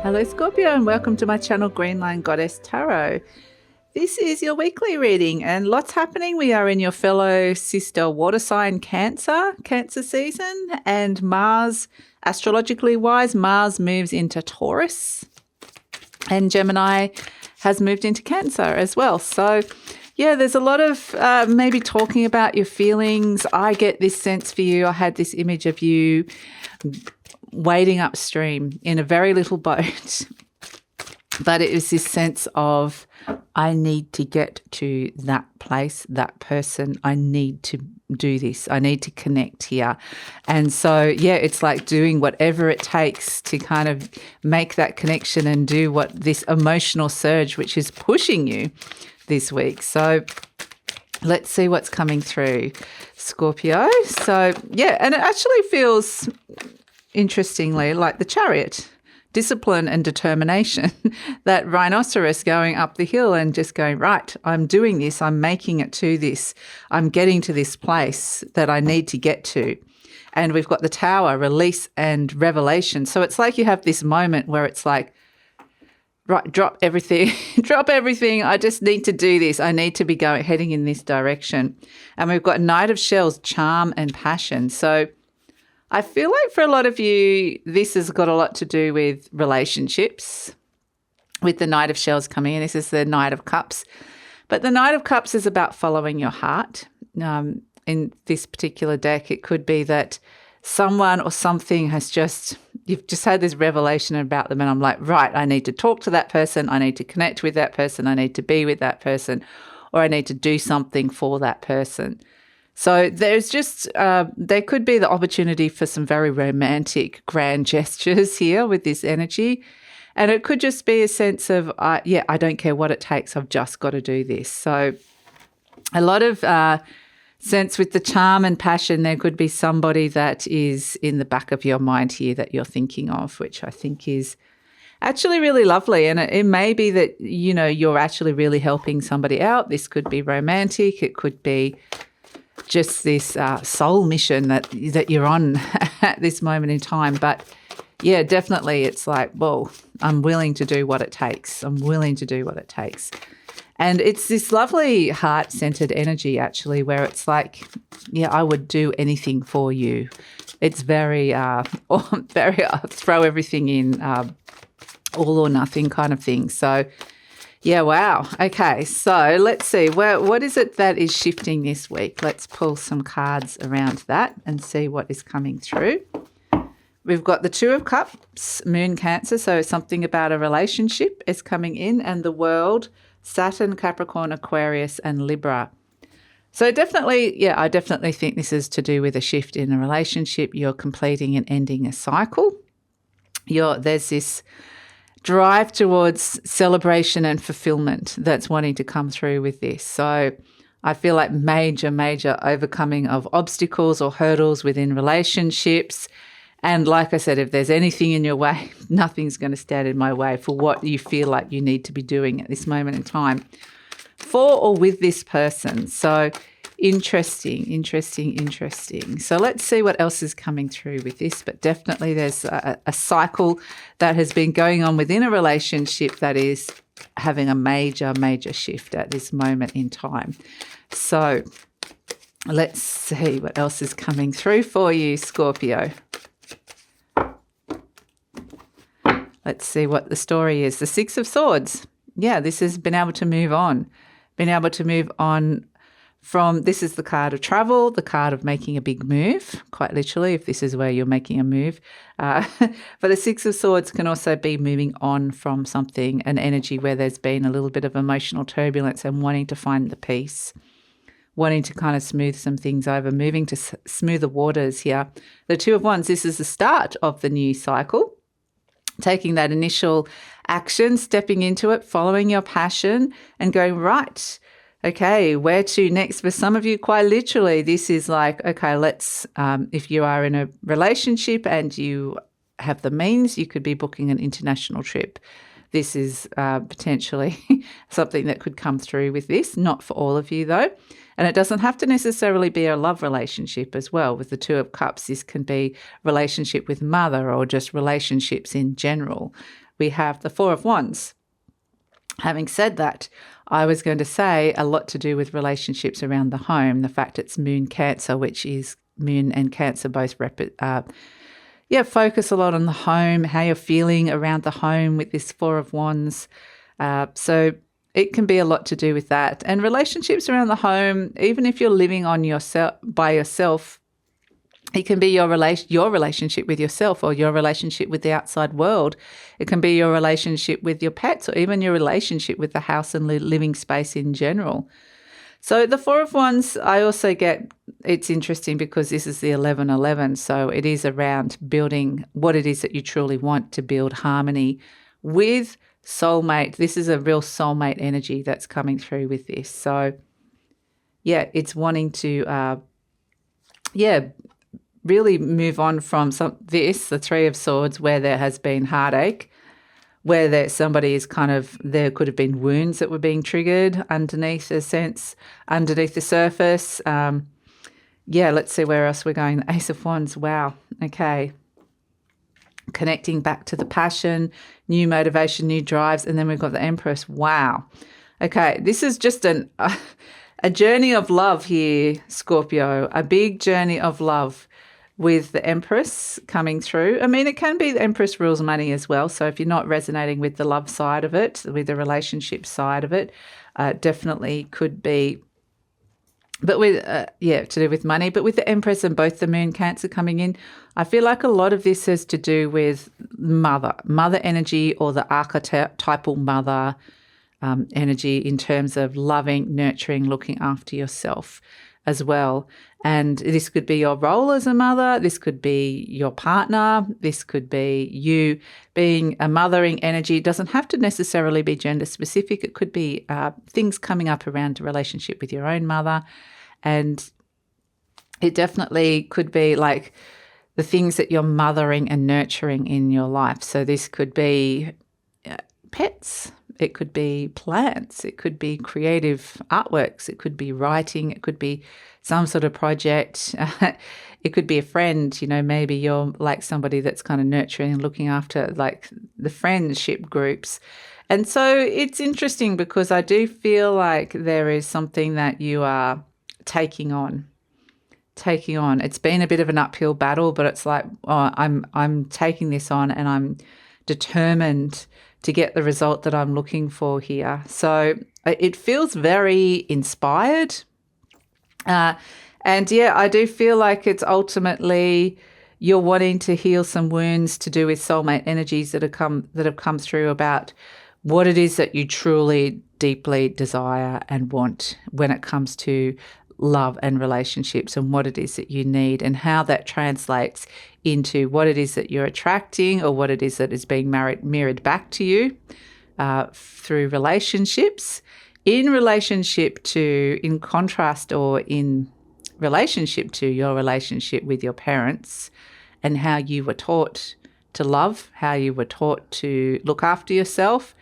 Hello Scorpio and welcome to my channel GreenLion Goddess Tarot. This is your weekly reading and lots happening. We are in your fellow sister water sign Cancer season, and Mars, astrologically wise, Mars moves into Taurus and Gemini has moved into Cancer as well. So yeah, there's a lot of maybe talking about your feelings. I get this sense for you. I had this image of you wading upstream in a very little boat. But it was this sense of, I need to get to that place, that person. I need to do this. I need to connect here. And so, yeah, it's like doing whatever it takes to kind of make that connection and do what this emotional surge, which is pushing you this week. So let's see what's coming through, Scorpio. So, yeah, and it actually feels, interestingly, like the Chariot. Discipline and determination, that rhinoceros going up the hill and just going, right, I'm doing this, I'm making it to this, I'm getting to this place that I need to get to. And we've got the Tower, release and revelation. So it's like you have this moment where it's like, right, drop everything, drop everything. I just need to do this. I need to be heading in this direction. And we've got Knight of Shells, charm and passion. So I feel like for a lot of you, this has got a lot to do with relationships, with the Knight of Shells coming in. This is the Knight of Cups. But the Knight of Cups is about following your heart. In this particular deck, it could be that someone or something you've just had this revelation about them, and I'm like, right, I need to talk to that person, I need to connect with that person, I need to be with that person, or I need to do something for that person. So there's just, there could be the opportunity for some very romantic, grand gestures here with this energy. And it could just be a sense of, I don't care what it takes, I've just got to do this. So a lot of sense with the charm and passion, there could be somebody that is in the back of your mind here that you're thinking of, which I think is actually really lovely. And it may be that, you know, you're actually really helping somebody out. This could be romantic. It could be just this soul mission that you're on at this moment in time. But yeah, definitely it's like, well, I'm willing to do what it takes. I'm willing to do what it takes. And it's this lovely heart-centered energy actually, where it's like, yeah, I would do anything for you. It's very, very throw everything in, all or nothing kind of thing. So yeah, wow. Okay, so let's see. What is it that is shifting this week? Let's pull some cards around that and see what is coming through. We've got the Two of Cups, Moon Cancer, so something about a relationship is coming in, and the World, Saturn, Capricorn, Aquarius, and Libra. So definitely, yeah, I definitely think this is to do with a shift in a relationship. You're completing and ending a cycle. There's this drive towards celebration and fulfillment that's wanting to come through with this. So I feel like major overcoming of obstacles or hurdles within relationships. And like I said, if there's anything in your way, nothing's going to stand in my way for what you feel like you need to be doing at this moment in time for or with this person. So interesting. So let's see what else is coming through with this. But definitely there's a cycle that has been going on within a relationship that is having a major shift at this moment in time. So let's see what else is coming through for you, Scorpio. Let's see what the story is. The Six of Swords. Yeah, this has been able to move on. From, this is the card of travel, the card of making a big move, quite literally, if this is where you're making a move. But the Six of Swords can also be moving on from something, an energy where there's been a little bit of emotional turbulence and wanting to find the peace, wanting to kind of smooth some things over, moving to smoother waters here. The Two of Wands, this is the start of the new cycle, taking that initial action, stepping into it, following your passion and going, right, okay, where to next? For some of you, quite literally, this is like, okay, let's, if you are in a relationship and you have the means, you could be booking an international trip. This is potentially something that could come through with this, not for all of you though. And it doesn't have to necessarily be a love relationship as well. With the Two of Cups, this can be relationship with mother or just relationships in general. we have the Four of Wands. Having said that, I was going to say a lot to do with relationships around the home, the fact it's Moon Cancer, which is Moon and Cancer both focus a lot on the home, how you're feeling around the home with this Four of Wands. So it can be a lot to do with that. And relationships around the home, even if you're living on by yourself, it can be your relationship with yourself or your relationship with the outside world. It can be your relationship with your pets or even your relationship with the house and living space in general. So the Four of Wands, I also get, it's interesting because this is the 1111. So it is around building what it is that you truly want to build harmony with soulmate. This is a real soulmate energy that's coming through with this. So yeah, it's wanting to, really move on from the Three of Swords, where there has been heartache, where there could have been wounds that were being triggered underneath the surface. Let's see where else we're going. The Ace of Wands. Wow. Okay. Connecting back to the passion, new motivation, new drives. And then we've got the Empress. Wow. Okay. This is just a journey of love here, Scorpio, a big journey of love with the Empress coming through. I mean, it can be the Empress rules money as well. So if you're not resonating with the love side of it, with the relationship side of it, definitely could be. But to do with money. But with the Empress and both the Moon Cancer coming in, I feel like a lot of this has to do with mother energy, or the archetypal mother energy, in terms of loving, nurturing, looking after yourself as well. And this could be your role as a mother. This could be your partner. This could be you being a mothering energy. It doesn't have to necessarily be gender specific. It could be things coming up around a relationship with your own mother. And it definitely could be like the things that you're mothering and nurturing in your life. So this could be pets. It could be plants. It could be creative artworks. It could be writing. It could be some sort of project. It could be a friend. Maybe you're like somebody that's kind of nurturing and looking after like the friendship groups. And so it's interesting because I do feel like there is something that you are taking on. It's been a bit of an uphill battle, but it's like, I'm taking this on and I'm determined to get the result that I'm looking for here. So it feels very inspired. I do feel like it's ultimately you're wanting to heal some wounds to do with soulmate energies that have come through about what it is that you truly, deeply desire and want when it comes to love and relationships, and what it is that you need and how that translates into what it is that you're attracting or what it is that is being mirrored back to you through relationships, in contrast or in relationship to your relationship with your parents and how you were taught to love, how you were taught to look after yourself.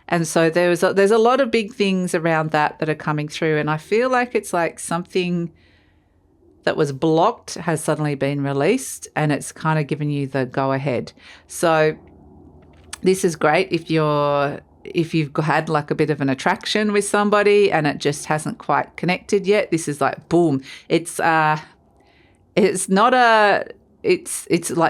And so there's a lot of big things around that are coming through. And I feel like it's like something that was blocked has suddenly been released, and it's kind of given you the go ahead. So this is great if you've had like a bit of an attraction with somebody and it just hasn't quite connected yet. This is like boom. It's like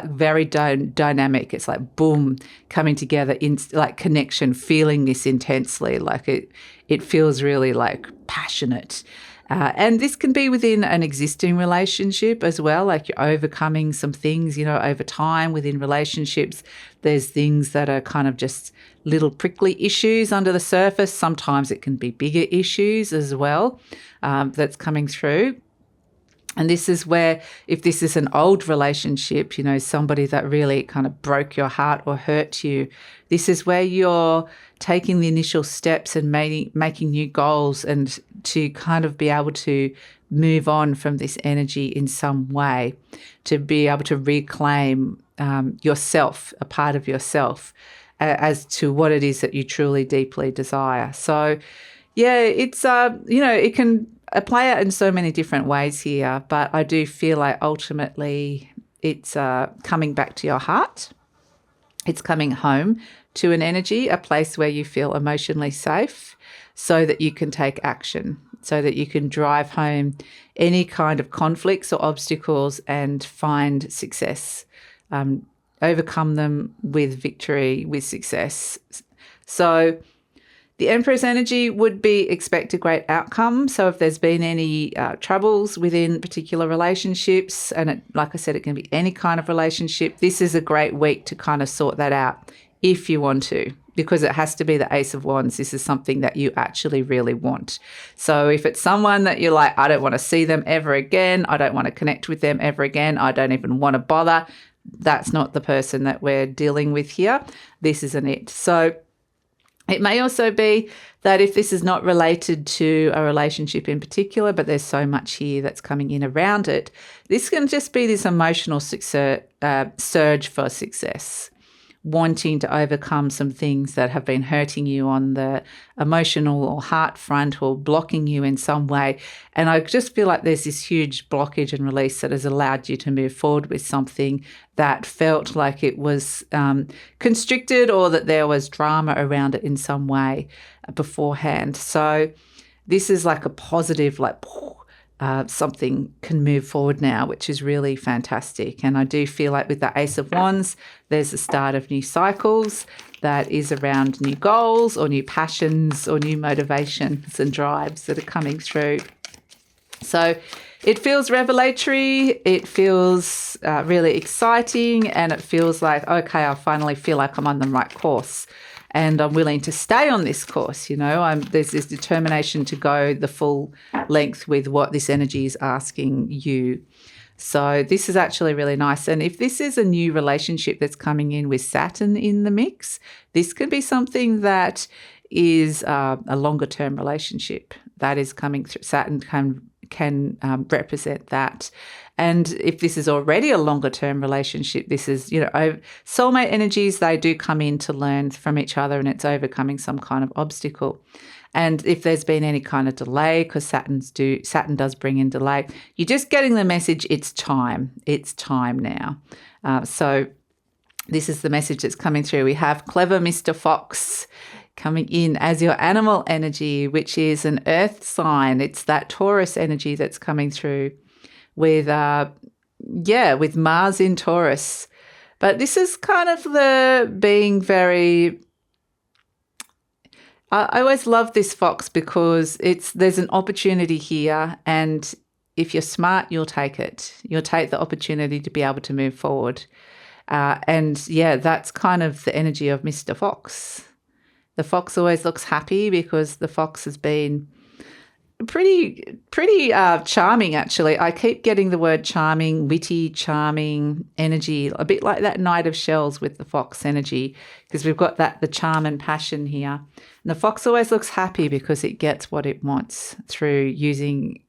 very dynamic. It's like boom, coming together in like connection, feeling this intensely. Like it feels really like passionate. And this can be within an existing relationship as well, like you're overcoming some things, over time within relationships. There's things that are kind of just little prickly issues under the surface. Sometimes it can be bigger issues as well that's coming through. And this is where, if this is an old relationship, somebody that really kind of broke your heart or hurt you, this is where you're taking the initial steps and making new goals, and to kind of be able to move on from this energy in some way, to be able to reclaim yourself, a part of yourself, as to what it is that you truly deeply desire. So, yeah, it's, it can play out in so many different ways here, but I do feel like ultimately it's coming back to your heart. It's coming home to an energy, a place where you feel emotionally safe so that you can take action, so that you can drive home any kind of conflicts or obstacles and find success, overcome them with victory, with success. So the Emperor's energy would be expect a great outcome. So if there's been any troubles within particular relationships, and like I said, it can be any kind of relationship, this is a great week to kind of sort that out if you want to, because it has to be the Ace of Wands. This is something that you actually really want. So if it's someone that you're like, I don't want to see them ever again, I don't want to connect with them ever again, I don't even want to bother, that's not the person that we're dealing with here. This isn't it. So it may also be that if this is not related to a relationship in particular, but there's so much here that's coming in around it, this can just be this emotional surge for success, wanting to overcome some things that have been hurting you on the emotional or heart front or blocking you in some way. And I just feel like there's this huge blockage and release that has allowed you to move forward with something that felt like it was constricted, or that there was drama around it in some way beforehand. So this is like a positive, like something can move forward now, which is really fantastic. And I do feel like with the Ace of Wands, there's the start of new cycles that is around new goals or new passions or new motivations and drives that are coming through. So it feels revelatory, it feels really exciting, and it feels like, okay, I finally feel like I'm on the right course. And I'm willing to stay on this course, there's this determination to go the full length with what this energy is asking you. So this is actually really nice. And if this is a new relationship that's coming in with Saturn in the mix, this can be something that is a longer term relationship that is coming through. Saturn can represent that. And if this is already a longer term relationship, this is, soulmate energies, they do come in to learn from each other, and it's overcoming some kind of obstacle. And if there's been any kind of delay, because Saturn does bring in delay, you're just getting the message, it's time now. So this is the message that's coming through. We have clever Mr. Fox coming in as your animal energy, which is an earth sign. It's that Taurus energy that's coming through with Mars in Taurus. But this is kind of the being very... I always love this fox because there's an opportunity here, and if you're smart, you'll take it. You'll take the opportunity to be able to move forward. That's kind of the energy of Mr. Fox. The fox always looks happy because the fox has been pretty charming, actually. I keep getting the word charming, witty, charming energy, a bit like that Knight of Shells with the fox energy, because we've got the charm and passion here. And the fox always looks happy because it gets what it wants through using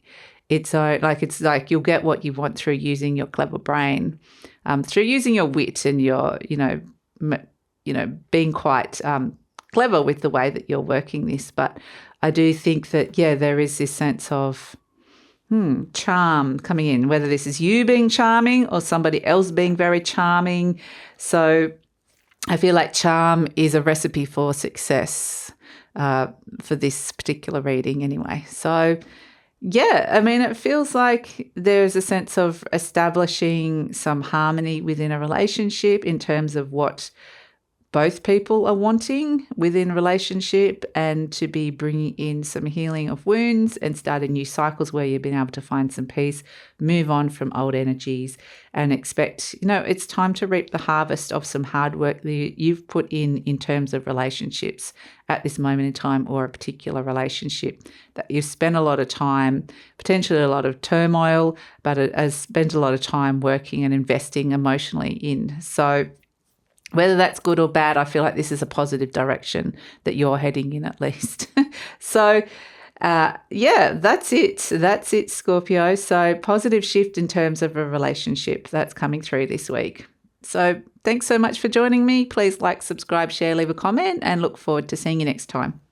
its own, it's like you'll get what you want through using your clever brain, through using your wit and your, being quite clever with the way that you're working this. But I do think that, there is this sense of charm coming in, whether this is you being charming or somebody else being very charming. So I feel like charm is a recipe for success for this particular reading anyway. So, it feels like there's a sense of establishing some harmony within a relationship in terms of what both people are wanting within a relationship, and to be bringing in some healing of wounds and starting new cycles where you've been able to find some peace, move on from old energies, and expect, it's time to reap the harvest of some hard work that you've put in terms of relationships at this moment in time, or a particular relationship that you've spent a lot of time, potentially a lot of turmoil, but it has spent a lot of time working and investing emotionally in. So whether that's good or bad, I feel like this is a positive direction that you're heading in, at least. So, that's it. That's it, Scorpio. So positive shift in terms of a relationship that's coming through this week. So thanks so much for joining me. Please like, subscribe, share, leave a comment, and look forward to seeing you next time.